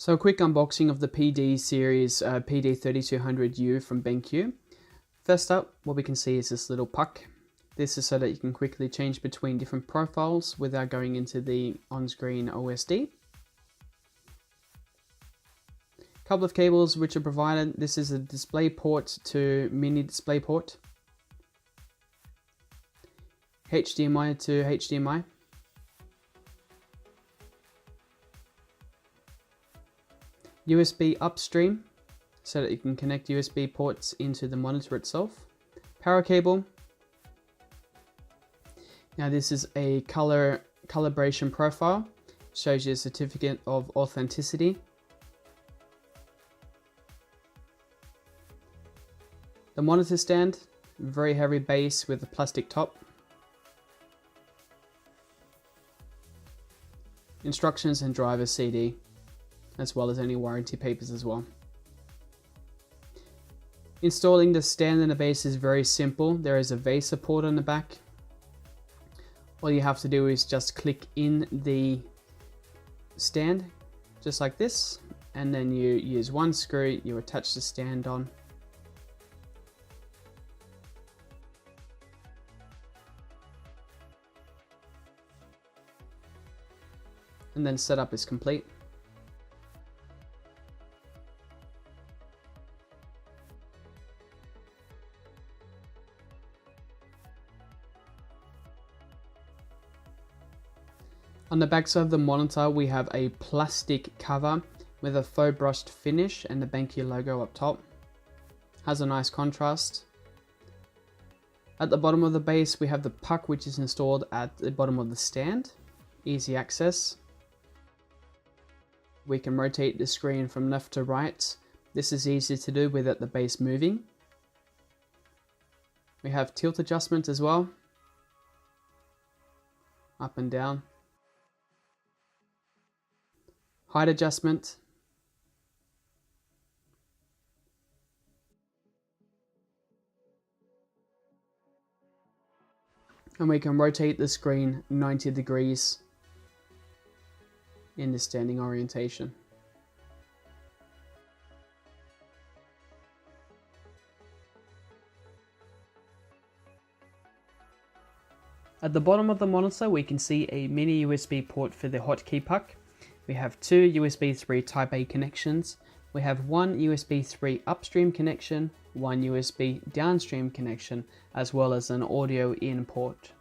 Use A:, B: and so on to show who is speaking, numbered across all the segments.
A: So a quick unboxing of the PD series PD3200U from BenQ. First up, what we can see is this little puck. This is so that you can quickly change between different profiles without going into the on-screen OSD. Couple of cables which are provided. This is a display port to mini display port. HDMI to HDMI. USB upstream, so that you can connect USB ports into the monitor itself. Power cable. Now this is a calibration profile, shows you a certificate of authenticity. The monitor stand, very heavy base with a plastic top. Instructions and driver CD, as well as any warranty papers as well. Installing the stand and the base is very simple. There is a VESA port on the back. All you have to do is just click in the stand, just like this, and then you use one screw, you attach the stand on. And then setup is complete. On the back side of the monitor, we have a plastic cover with a faux brushed finish and the BenQ logo up top. Has a nice contrast. At the bottom of the base, we have the puck, which is installed at the bottom of the stand. Easy access. We can rotate the screen from left to right. This is easy to do without the base moving. We have tilt adjustment as well. Up and down. Height adjustment. And we can rotate the screen 90 degrees in the standing orientation. At the bottom of the monitor, we can see a mini USB port for the hotkey puck. We have two USB 3 Type A connections. We have one USB 3 upstream connection, one USB downstream connection, as well as an audio in port.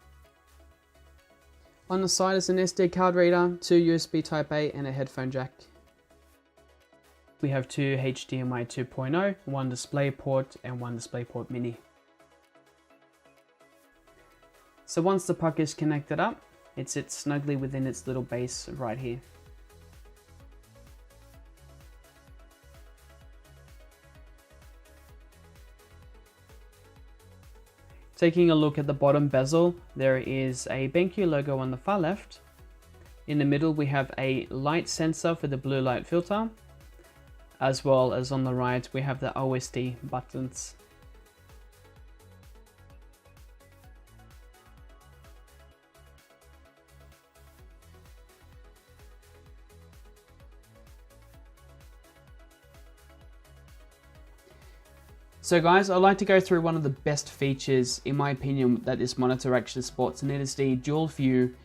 A: On the side is an SD card reader, two USB Type A and a headphone jack. We have two HDMI 2.0, one DisplayPort and one DisplayPort Mini. So once the puck is connected up, it sits snugly within its little base right here. Taking a look at the bottom bezel, there is a BenQ logo on the far left. In the middle we have a light sensor for the blue light filter, as well as on the right we have the OSD buttons. So guys, I'd like to go through one of the best features, in my opinion, that this monitor actually sports, and it is the dual view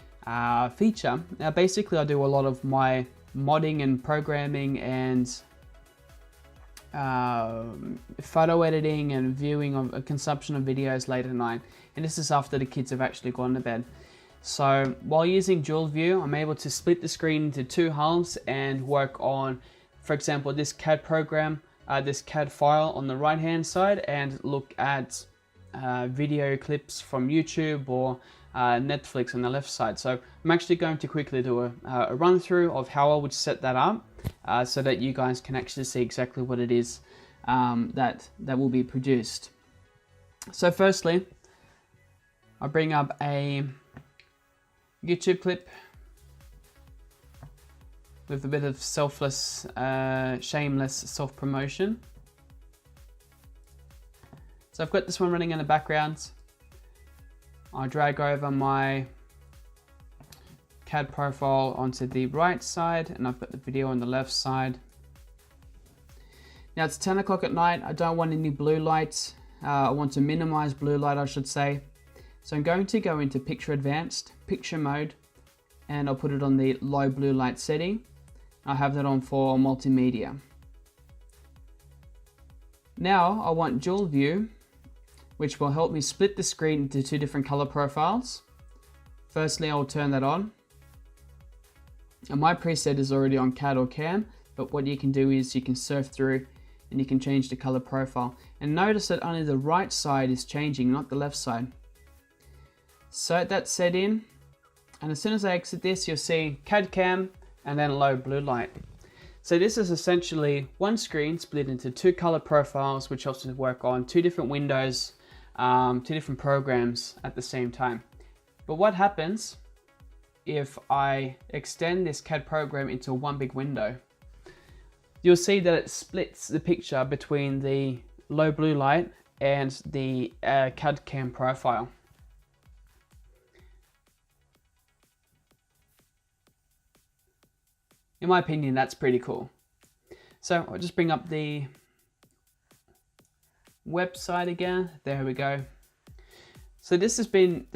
A: feature. Now basically I do a lot of my modding and programming and photo editing and viewing of consumption of videos late at night, and this is after the kids have actually gone to bed. So while using dual view, I'm able to split the screen into two halves and work on, for example, this CAD program, this CAD file on the right hand side, and look at video clips from YouTube or Netflix on the left side. So I'm actually going to quickly do a run through of how I would set that up so that you guys can actually see exactly what it is that will be produced. So firstly, I bring up a YouTube clip with a bit of selfless, shameless self-promotion. So I've got this one running in the background. I drag over my CAD profile onto the right side, and I've got the video on the left side. Now it's 10 o'clock at night. I don't want any blue light. I want to minimize blue light, I should say. So I'm going to go into Picture Advanced, Picture Mode, and I'll put it on the low blue light setting. I'll have that on for multimedia. Now I want dual view, which will help me split the screen into two different color profiles. Firstly, I'll turn that on. And my preset is already on CAD or CAM, but what you can do is you can surf through and you can change the color profile. And notice that only the right side is changing, not the left side. So that's set in, and as soon as I exit this, you'll see CAD CAM and then low blue light. So this is essentially one screen split into two color profiles, which helps me work on two different windows, two different programs at the same time. But what happens if I extend this CAD program into one big window? You'll see that it splits the picture between the low blue light and the CAD CAM profile. In my opinion, that's pretty cool. So I'll just bring up the website again. There we go. So this has been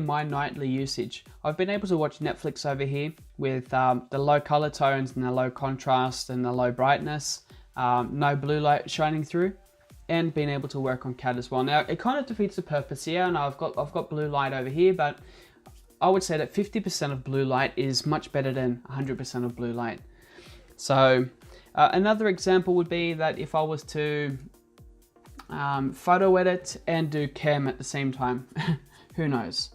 A: my nightly usage. I've been able to watch Netflix over here with the low color tones and the low contrast and the low brightness, no blue light shining through, and being able to work on CAD as well. Now it kind of defeats the purpose here, and I've got blue light over here, but I would say that 50% of blue light is much better than 100% of blue light. So another example would be that if I was to photo edit and do cam at the same time, who knows?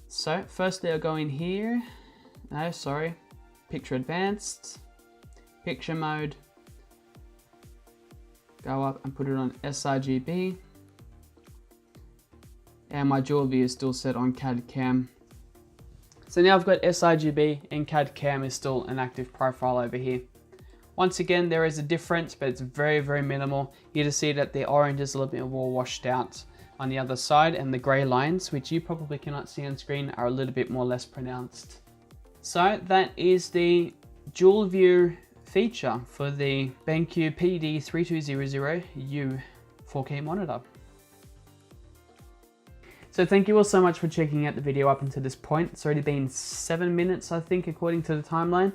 A: So firstly I'll go in here, Picture Advanced, Picture Mode, go up and put it on sRGB, and my dual view is still set on CAD CAM. So now I've got sRGB and CAD CAM is still an active profile over here. Once again, there is a difference, but it's very, very minimal. You just see that the orange is a little bit more washed out on the other side, and the gray lines, which you probably cannot see on screen, are a little bit more less pronounced. So that is the dual view feature for the BenQ PD3200U 4K monitor. So thank you all so much for checking out the video up until this point. It's already been 7 minutes, I think, according to the timeline.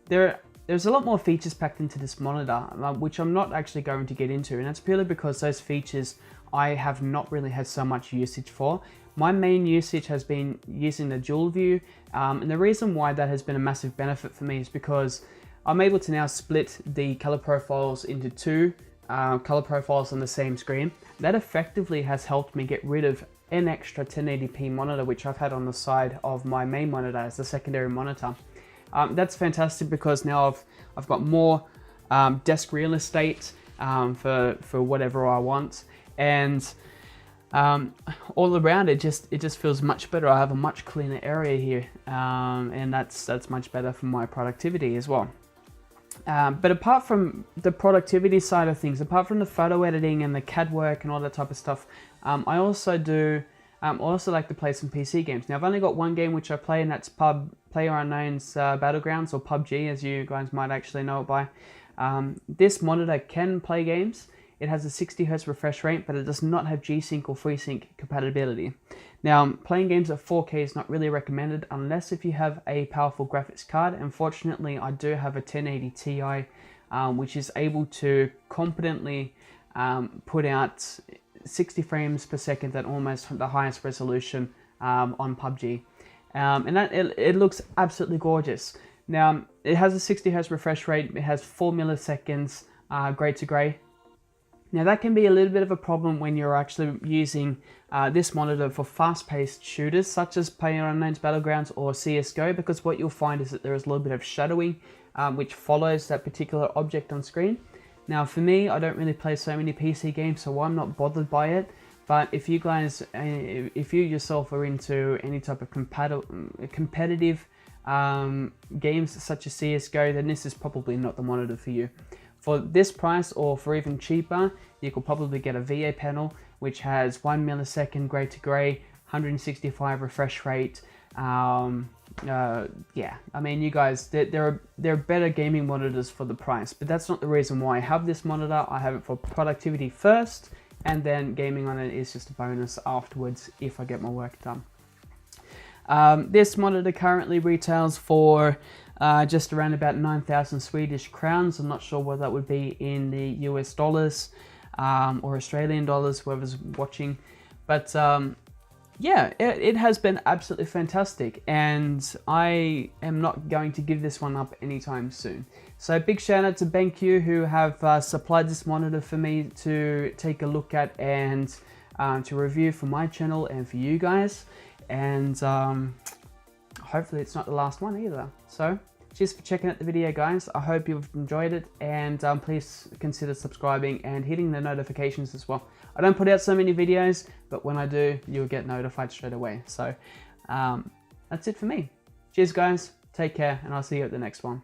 A: There's a lot more features packed into this monitor, which I'm not actually going to get into, and that's purely because those features I have not really had so much usage for. My main usage has been using the dual view, and the reason why that has been a massive benefit for me is because I'm able to now split the color profiles into two color profiles on the same screen. That effectively has helped me get rid of an extra 1080p monitor, which I've had on the side of my main monitor as the secondary monitor. That's fantastic because now I've got more desk real estate for whatever I want, and all around it just feels much better. I have a much cleaner area here, and that's much better for my productivity as well. But apart from the productivity side of things, apart from the photo editing and the CAD work and all that type of stuff, I also like to play some PC games. Now I've only got one game which I play, and that's PlayerUnknown's Battlegrounds, or PUBG as you guys might actually know it by. This monitor can play games. It has a 60Hz refresh rate, but it does not have G-Sync or FreeSync compatibility. Now, playing games at 4K is not really recommended unless if you have a powerful graphics card. Unfortunately, I do have a 1080 Ti, which is able to competently put out 60 frames per second at almost the highest resolution on PUBG. And it looks absolutely gorgeous. Now, it has a 60Hz refresh rate, it has 4 milliseconds gray to gray. Now that can be a little bit of a problem when you're actually using this monitor for fast-paced shooters such as PlayerUnknown's Battlegrounds or CSGO, because what you'll find is that there is a little bit of shadowing which follows that particular object on screen. Now for me, I don't really play so many PC games, so I'm not bothered by it. But if you guys, if you yourself are into any type of competitive games such as CSGO, then this is probably not the monitor for you. For this price, or for even cheaper, you could probably get a VA panel which has 1 millisecond gray to gray, 165 refresh rate. Yeah, I mean, you guys, there are better gaming monitors for the price, but that's not the reason why I have this monitor. I have it for productivity first, and then gaming on it is just a bonus afterwards if I get my work done. This monitor currently retails for just around about 9,000 Swedish crowns. I'm not sure what that would be in the US dollars or Australian dollars, whoever's watching. But yeah, it has been absolutely fantastic, and I am not going to give this one up anytime soon. So big shout out to BenQ, who have supplied this monitor for me to take a look at and to review for my channel and for you guys. And hopefully it's not the last one either. So cheers for checking out the video, guys. I hope you've enjoyed it, and please consider subscribing and hitting the notifications as well. I don't put out so many videos, but when I do, you'll get notified straight away. So that's it for me. Cheers, guys. Take care, and I'll see you at the next one.